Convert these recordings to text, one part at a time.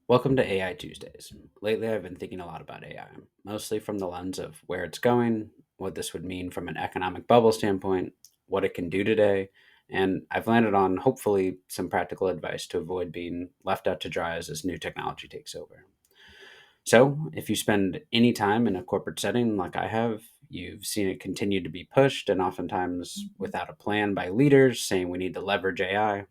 Welcome to AI Tuesdays. Lately, I've been thinking a lot about AI, mostly from the lens of where it's going, what this would mean from an economic bubble standpoint, what it can do today, and I've landed on hopefully some practical advice to avoid being left out to dry as this new technology takes over. So, if you spend any time in a corporate setting like I have, you've seen it continue to be pushed and oftentimes without a plan by leaders saying we need to leverage AI.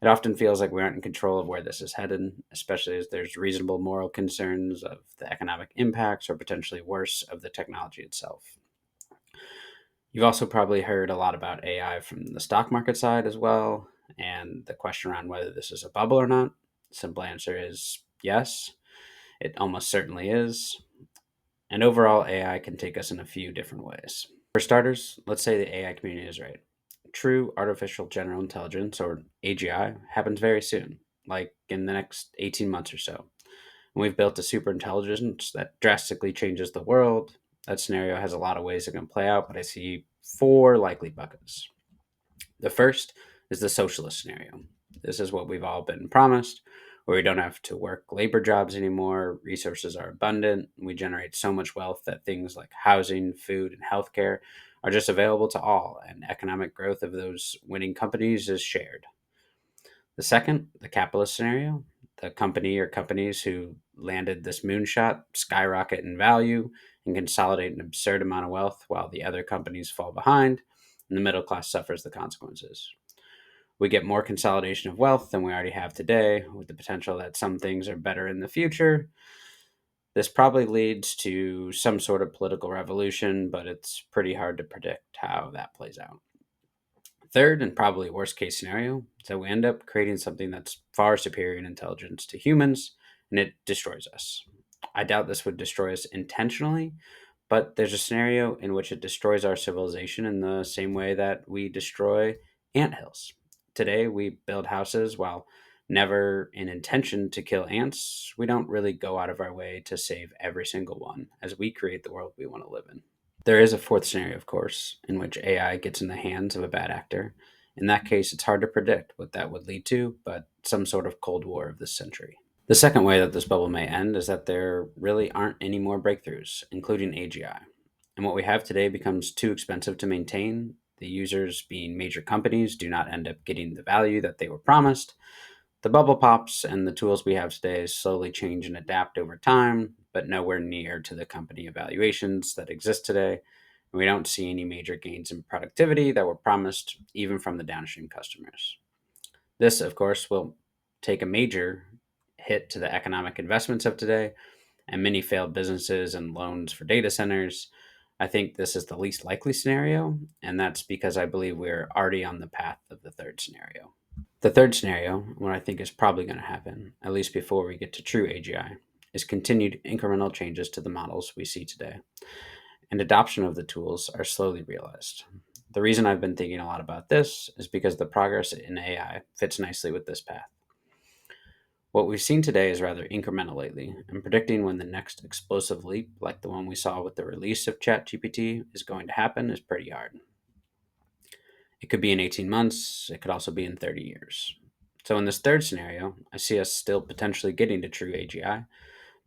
It often feels like we aren't in control of where this is headed, especially as there's reasonable moral concerns of the economic impacts or potentially worse of the technology itself. You've also probably heard a lot about AI from the stock market side as well, and the question around whether this is a bubble or not. Simple answer is yes, it almost certainly is. And overall, AI can take us in a few different ways. For starters, let's say the AI community is right. True artificial general intelligence, or AGI, happens very soon, like in the next 18 months or so. And we've built a super intelligence that drastically changes the world. That scenario has a lot of ways it can play out, but I see four likely buckets. The first is the socialist scenario. This is what we've all been promised, where we don't have to work labor jobs anymore, resources are abundant, we generate so much wealth that things like housing, food, and healthcare are just available to all, and economic growth of those winning companies is shared. The second, the capitalist scenario, the company or companies who landed this moonshot skyrocket in value and consolidate an absurd amount of wealth while the other companies fall behind, and the middle class suffers the consequences. We get more consolidation of wealth than we already have today, with the potential that some things are better in the future. This probably leads to some sort of political revolution, but it's pretty hard to predict how that plays out. Third, and probably worst case scenario, is that we end up creating something that's far superior in intelligence to humans and it destroys us. I doubt this would destroy us intentionally, but there's a scenario in which it destroys our civilization in the same way that we destroy anthills. Today, we build houses while never in intention to kill ants. We don't really go out of our way to save every single one as we create the world we want to live in. There is a fourth scenario, of course, in which AI gets in the hands of a bad actor. In that case, it's hard to predict what that would lead to, but some sort of Cold War of this century. The second way that this bubble may end is that there really aren't any more breakthroughs, including AGI. And what we have today becomes too expensive to maintain. The users, being major companies, do not end up getting the value that they were promised. The bubble pops, and the tools we have today slowly change and adapt over time, but nowhere near to the company evaluations that exist today. And we don't see any major gains in productivity that were promised, even from the downstream customers. This, of course, will take a major hit to the economic investments of today and many failed businesses and loans for data centers. I think this is the least likely scenario, and that's because I believe we're already on the path of the third scenario. The third scenario, what I think is probably going to happen, at least before we get to true AGI, is continued incremental changes to the models we see today, and adoption of the tools are slowly realized. The reason I've been thinking a lot about this is because the progress in AI fits nicely with this path. What we've seen today is rather incremental lately, and predicting when the next explosive leap, like the one we saw with the release of ChatGPT, is going to happen is pretty hard. It could be in 18 months, it could also be in 30 years. So, in this third scenario, I see us still potentially getting to true AGI,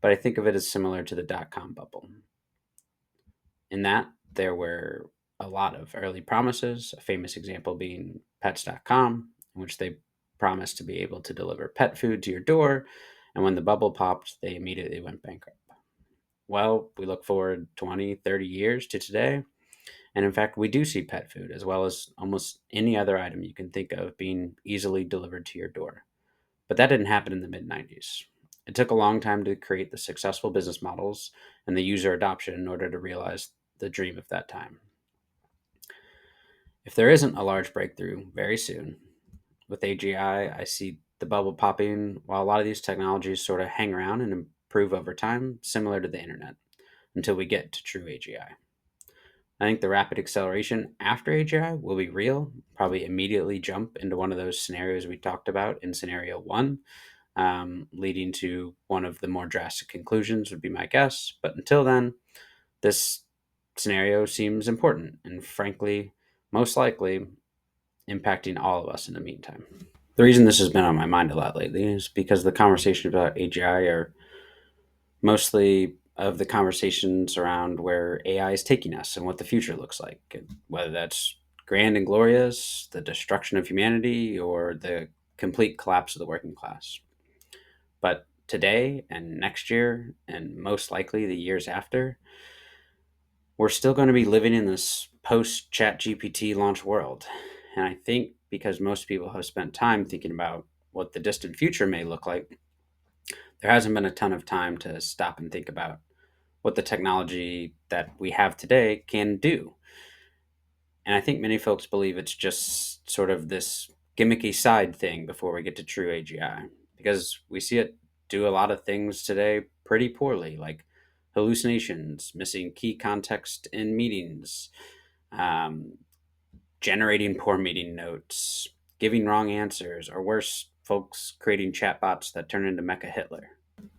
but I think of it as similar to the dot com bubble. In that, there were a lot of early promises, a famous example being pets.com, in which they promised to be able to deliver pet food to your door, and when the bubble popped, they immediately went bankrupt. Well, we look forward 20, 30 years to today, and in fact, we do see pet food as well as almost any other item you can think of being easily delivered to your door. But that didn't happen in the mid 90s. It took a long time to create the successful business models and the user adoption in order to realize the dream of that time. If there isn't a large breakthrough very soon, with AGI, I see the bubble popping while a lot of these technologies sort of hang around and improve over time, similar to the internet, until we get to true AGI. I think the rapid acceleration after AGI will be real, probably immediately jump into one of those scenarios we talked about in scenario one, leading to one of the more drastic conclusions, would be my guess. But until then, this scenario seems important and, frankly, most likely impacting all of us in the meantime. The reason this has been on my mind a lot lately is because the conversations about AGI are mostly of the conversations around where AI is taking us and what the future looks like, and whether that's grand and glorious, the destruction of humanity, or the complete collapse of the working class. But today and next year, and most likely the years after, we're still going to be living in this post chat GPT launch world. And I think because most people have spent time thinking about what the distant future may look like, there hasn't been a ton of time to stop and think about what the technology that we have today can do. And I think many folks believe it's just sort of this gimmicky side thing before we get to true AGI, because we see it do a lot of things today pretty poorly, like hallucinations, missing key context in meetings, um, generating poor meeting notes, giving wrong answers, or worse, folks creating chatbots that turn into Mecha Hitler.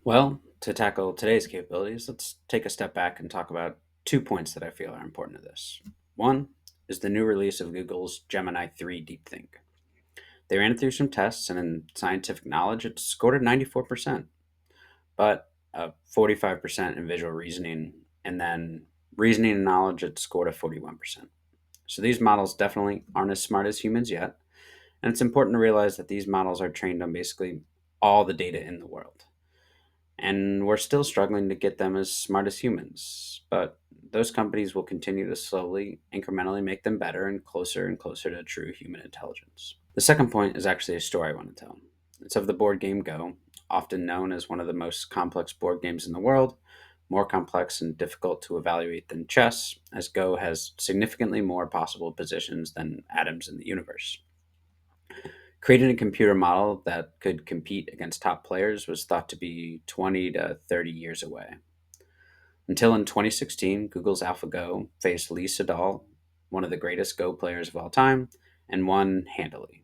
Well, to tackle today's capabilities, let's take a step back and talk about 2 points that I feel are important to this. One is the new release of Google's Gemini 3 DeepThink. They ran it through some tests, and in scientific knowledge, it scored a 94%, but 45% in visual reasoning, and then reasoning and knowledge, it scored a 41%. So these models definitely aren't as smart as humans yet, and it's important to realize that these models are trained on basically all the data in the world. And we're still struggling to get them as smart as humans. But those companies will continue to slowly, incrementally make them better and closer to true human intelligence. The second point is actually a story I want to tell. It's of the board game Go, often known as one of the most complex board games in the world, more complex and difficult to evaluate than chess, as Go has significantly more possible positions than atoms in the universe. Creating a computer model that could compete against top players was thought to be 20 to 30 years away. Until in 2016, Google's AlphaGo faced Lee Sedol, one of the greatest Go players of all time, and won handily.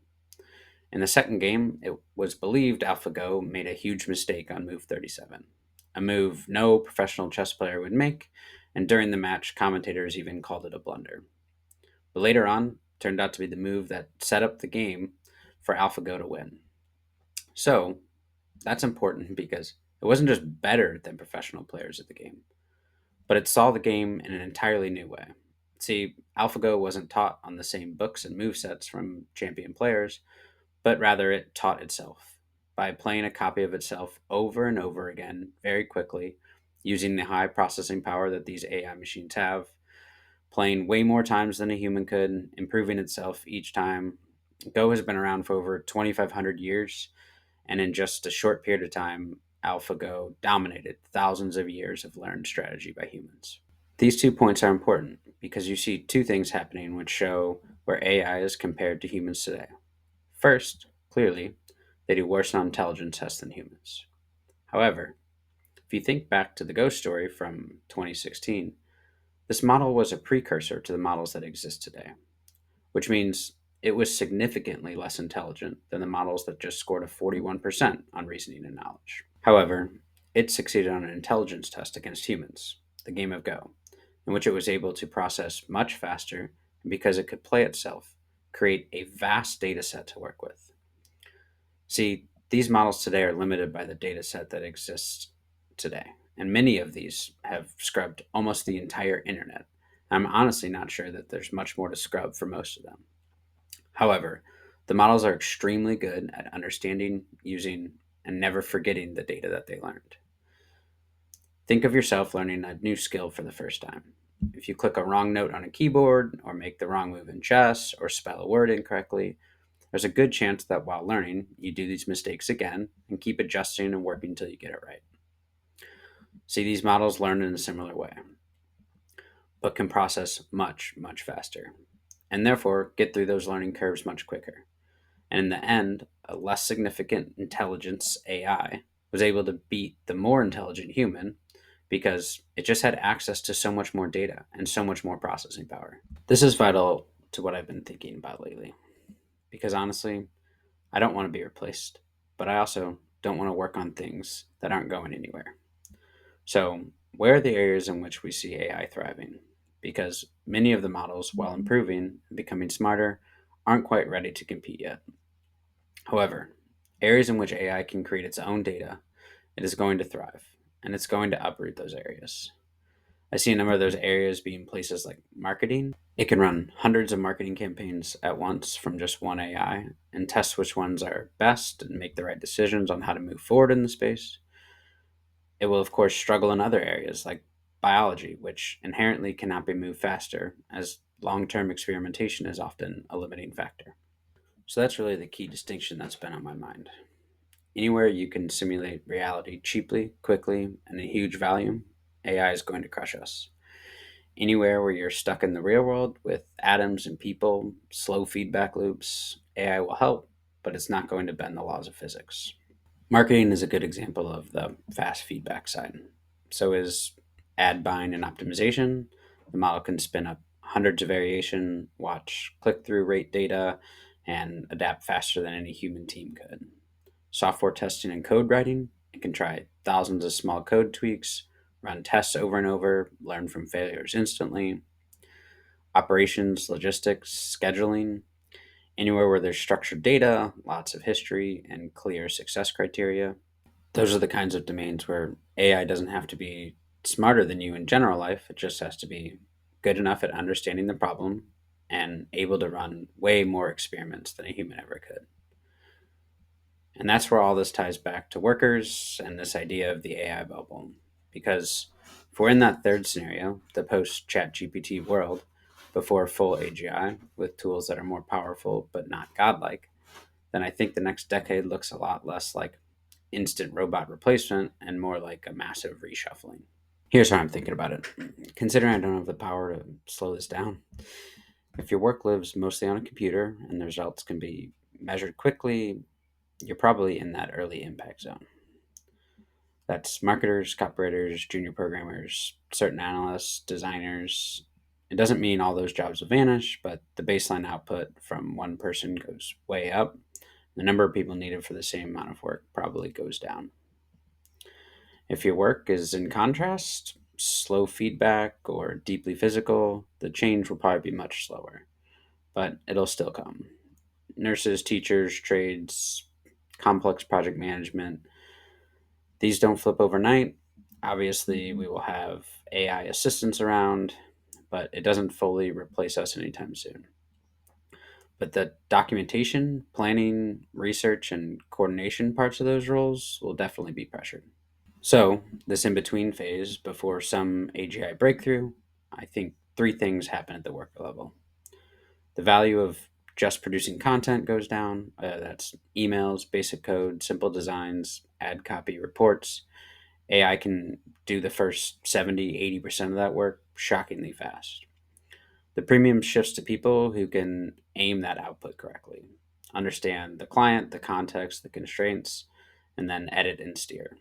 In the second game, it was believed AlphaGo made a huge mistake on move 37, a move no professional chess player would make, and during the match, commentators even called it a blunder. But later on, it turned out to be the move that set up the game for AlphaGo to win. So, that's important because it wasn't just better than professional players at the game, but it saw the game in an entirely new way. See, AlphaGo wasn't taught on the same books and movesets from champion players, but rather it taught itself by playing a copy of itself over and over again very quickly, using the high processing power that these AI machines have, playing way more times than a human could, improving itself each time. Go has been around for over 2,500 years, and in just a short period of time, AlphaGo dominated thousands of years of learned strategy by humans. These 2 points are important because you see two things happening which show where AI is compared to humans today. First, clearly, they do worse on intelligence tests than humans. However, if you think back to the Ghost story from 2016, this model was a precursor to the models that exist today, which means it was significantly less intelligent than the models that just scored a 41% on reasoning and knowledge. However, it succeeded on an intelligence test against humans, the game of Go, in which it was able to process much faster, and because it could play itself, create a vast data set to work with. See, these models today are limited by the data set that exists today, and many of these have scrubbed almost the entire internet. I'm honestly not sure that there's much more to scrub for most of them. However, the models are extremely good at understanding, using, and never forgetting the data that they learned. Think of yourself learning a new skill for the first time. If you click a wrong note on a keyboard, or make the wrong move in chess, or spell a word incorrectly, there's a good chance that while learning, you do these mistakes again and keep adjusting and working until you get it right. See, these models learn in a similar way, but can process much, much faster, and therefore get through those learning curves much quicker. And in the end, a less significant intelligence AI was able to beat the more intelligent human because it just had access to so much more data and so much more processing power. This is vital to what I've been thinking about lately because honestly, I don't want to be replaced, but I also don't want to work on things that aren't going anywhere. So, where are the areas in which we see AI thriving? Because many of the models, while improving and becoming smarter, aren't quite ready to compete yet. However, areas in which AI can create its own data, it is going to thrive, and it's going to uproot those areas. I see a number of those areas being places like marketing. It can run hundreds of marketing campaigns at once from just one AI and test which ones are best and make the right decisions on how to move forward in the space. It will, of course, struggle in other areas like biology, which inherently cannot be moved faster, as long term experimentation is often a limiting factor. So that's really the key distinction that's been on my mind. Anywhere you can simulate reality cheaply, quickly, and in huge volume, AI is going to crush us. Anywhere where you're stuck in the real world with atoms and people, slow feedback loops, AI will help, but it's not going to bend the laws of physics. Marketing is a good example of the fast feedback side. So is ad buying and optimization. The model can spin up hundreds of variation, watch click through rate data, and adapt faster than any human team could. Software testing and code writing, it can try thousands of small code tweaks, run tests over and over, learn from failures instantly. Operations, logistics, scheduling, anywhere where there's structured data, lots of history, and clear success criteria. Those are the kinds of domains where AI doesn't have to be smarter than you in general life. It just has to be good enough at understanding the problem and able to run way more experiments than a human ever could. And that's where all this ties back to workers and this idea of the AI bubble. Because if we're in that third scenario, the post chat GPT world, before full AGI with tools that are more powerful but not godlike, then I think the next decade looks a lot less like instant robot replacement and more like a massive reshuffling. Here's how I'm thinking about it. Considering I don't have the power to slow this down, if your work lives mostly on a computer and the results can be measured quickly, you're probably in that early impact zone. That's marketers, copywriters, junior programmers, certain analysts, designers. It doesn't mean all those jobs will vanish, but the baseline output from one person goes way up. The number of people needed for the same amount of work probably goes down. If your work is in contrast, slow feedback or deeply physical, the change will probably be much slower, but it'll still come. Nurses, teachers, trades, complex project management, these don't flip overnight. Obviously, we will have AI assistants around, but it doesn't fully replace us anytime soon. But the documentation, planning, research, and coordination parts of those roles will definitely be pressured. So, this in between phase before some AGI breakthrough, I think three things happen at the worker level. The value of just producing content goes down. That's emails, basic code, simple designs, ad copy, reports. AI can do the first 70-80% of that work shockingly fast. The premium shifts to people who can aim that output correctly, understand the client, the context, the constraints, and then edit and steer.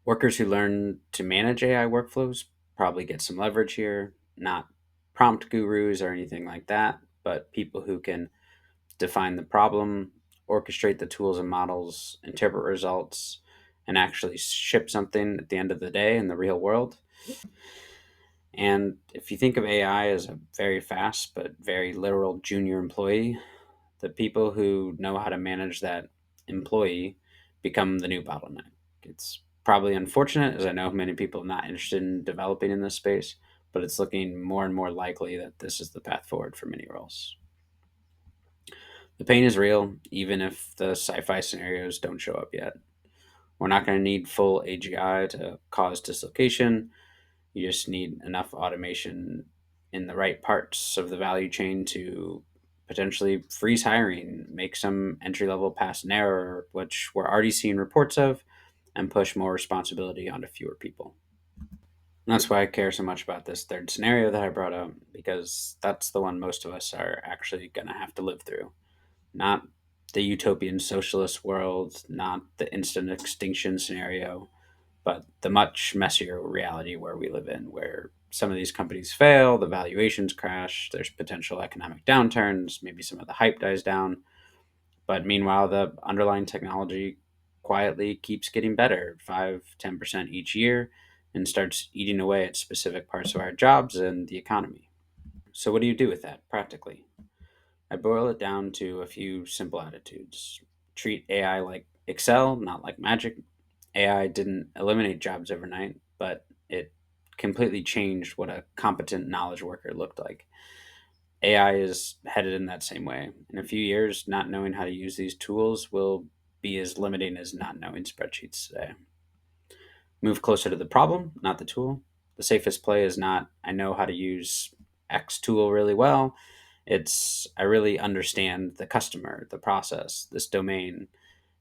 Workers who learn to manage AI workflows probably get some leverage here, not prompt gurus or anything like that, but people who can define the problem, orchestrate the tools and models, interpret results, and actually ship something at the end of the day in the real world. And if you think of AI as a very fast but very literal junior employee, the people who know how to manage that employee become the new bottleneck. It's probably unfortunate, as I know many people are not interested in developing in this space, but it's looking more and more likely that this is the path forward for many roles. The pain is real, even if the sci fi scenarios don't show up yet. We're not going to need full AGI to cause dislocation. You just need enough automation in the right parts of the value chain to potentially freeze hiring, make some entry level pass an error, which we're already seeing reports of, and push more responsibility onto fewer people. And that's why I care so much about this third scenario that I brought up, because that's the one most of us are actually going to have to live through. Not the utopian socialist world, not the instant extinction scenario, but the much messier reality where we live in, where some of these companies fail, the valuations crash, there's potential economic downturns, maybe some of the hype dies down. But meanwhile, the underlying technology quietly keeps getting better, 5-10% each year, and starts eating away at specific parts of our jobs and the economy. So, what do you do with that practically? I boil it down to a few simple attitudes. Treat AI like Excel, not like magic. AI didn't eliminate jobs overnight, but it completely changed what a competent knowledge worker looked like. AI is headed in that same way. In a few years, not knowing how to use these tools will be as limiting as not knowing spreadsheets today. Move closer to the problem, not the tool. The safest play is not, I know how to use X tool really well. It's, I really understand the customer, the process, this domain,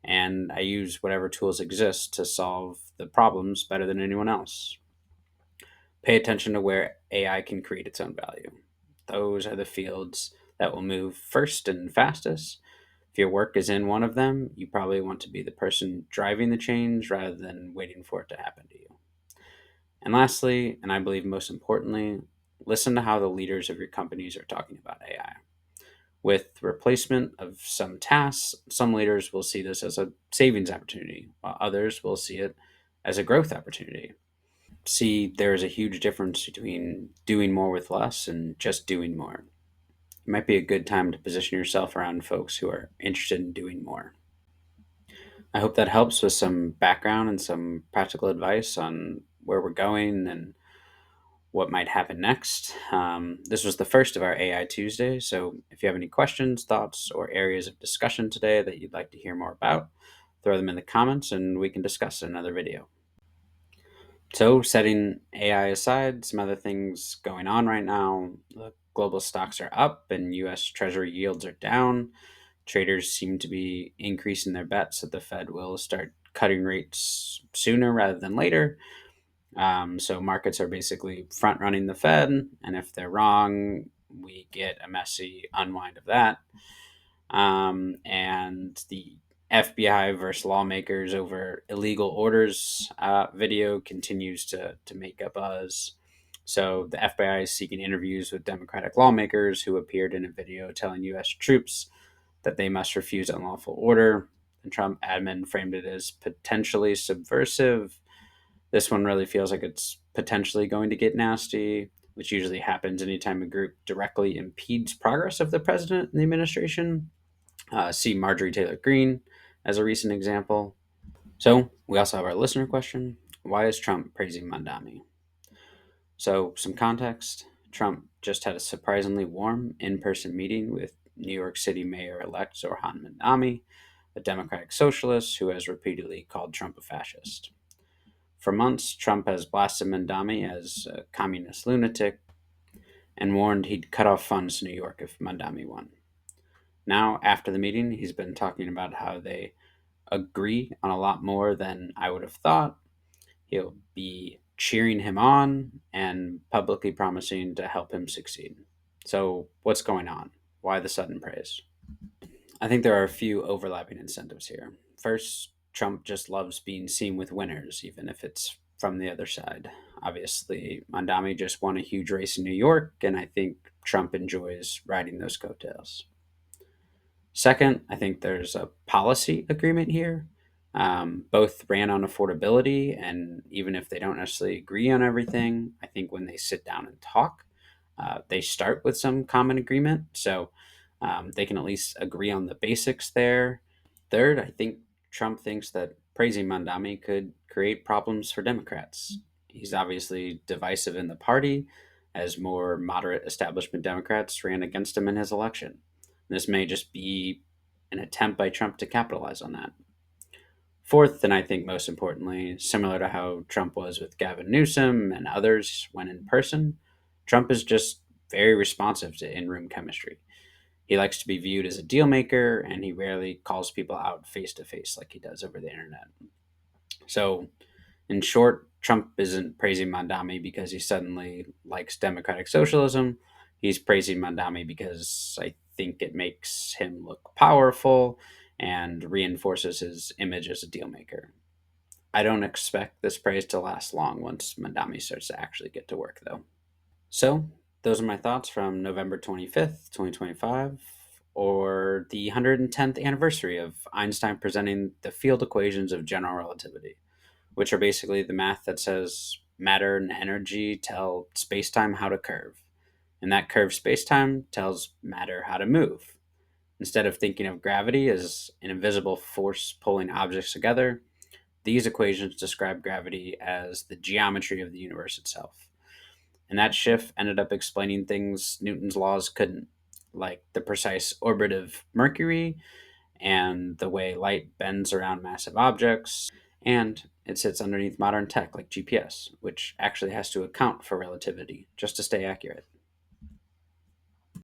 and I use whatever tools exist to solve the problems better than anyone else. Pay attention to where AI can create its own value. Those are the fields that will move first and fastest. If your work is in one of them, you probably want to be the person driving the change rather than waiting for it to happen to you. And lastly, and I believe most importantly, listen to how the leaders of your companies are talking about AI. With replacement of some tasks, some leaders will see this as a savings opportunity, while others will see it as a growth opportunity. See, there is a huge difference between doing more with less and just doing more. It might be a good time to position yourself around folks who are interested in doing more. I hope that helps with some background and some practical advice on where we're going and what might happen next. This was the first of our AI Tuesday, so if you have any questions, thoughts, or areas of discussion today that you'd like to hear more about, throw them in the comments and we can discuss in another video. So, setting AI aside, some other things going on right now. The global stocks are up and US Treasury yields are down. Traders seem to be increasing their bets that the Fed will start cutting rates sooner rather than later. So markets are basically front running the Fed, and if they're wrong, we get a messy unwind of that. And the FBI versus lawmakers over illegal orders video continues to make a buzz. So the FBI is seeking interviews with Democratic lawmakers who appeared in a video telling U.S. troops that they must refuse unlawful order. The Trump admin framed it as potentially subversive. This one really feels like it's potentially going to get nasty, which usually happens anytime a group directly impedes progress of the president and the administration. See Marjorie Taylor Greene as a recent example. So we also have our listener question: why is Trump praising Mandami? So some context: Trump just had a surprisingly warm in-person meeting with New York City Mayor-elect Zohran Mandami, a Democratic socialist who has repeatedly called Trump a fascist. For months, Trump has blasted Mandami as a communist lunatic and warned he'd cut off funds to New York if Mandami won. Now, after the meeting, he's been talking about how they agree on a lot more than I would have thought. He'll be cheering him on and publicly promising to help him succeed. So, what's going on? Why the sudden praise? I think there are a few overlapping incentives here. First, Trump just loves being seen with winners, even if it's from the other side. Obviously, Mandami just won a huge race in New York, and I think Trump enjoys riding those coattails. Second, I think there's a policy agreement here. Both ran on affordability, and even if they don't necessarily agree on everything, I think when they sit down and talk, they start with some common agreement. So they can at least agree on the basics there. Third, I think Trump thinks that praising Mandami could create problems for Democrats. He's obviously divisive in the party, as more moderate establishment Democrats ran against him in his election. This may just be an attempt by Trump to capitalize on that. Fourth, and I think most importantly, similar to how Trump was with Gavin Newsom and others when in person, Trump is just very responsive to in room chemistry. He likes to be viewed as a deal maker, and he rarely calls people out face to face like he does over the internet. So, in short, Trump isn't praising Mandami because he suddenly likes democratic socialism. He's praising Mandami because I think it makes him look powerful and reinforces his image as a deal maker. I don't expect this praise to last long once Mandami starts to actually get to work, though. So, those are my thoughts from November 25th, 2025, or the 110th anniversary of Einstein presenting the field equations of general relativity, which are basically the math that says matter and energy tell spacetime how to curve, and that curved spacetime tells matter how to move. Instead of thinking of gravity as an invisible force pulling objects together, these equations describe gravity as the geometry of the universe itself. And that shift ended up explaining things Newton's laws couldn't, like the precise orbit of Mercury and the way light bends around massive objects. And it sits underneath modern tech like GPS, which actually has to account for relativity just to stay accurate.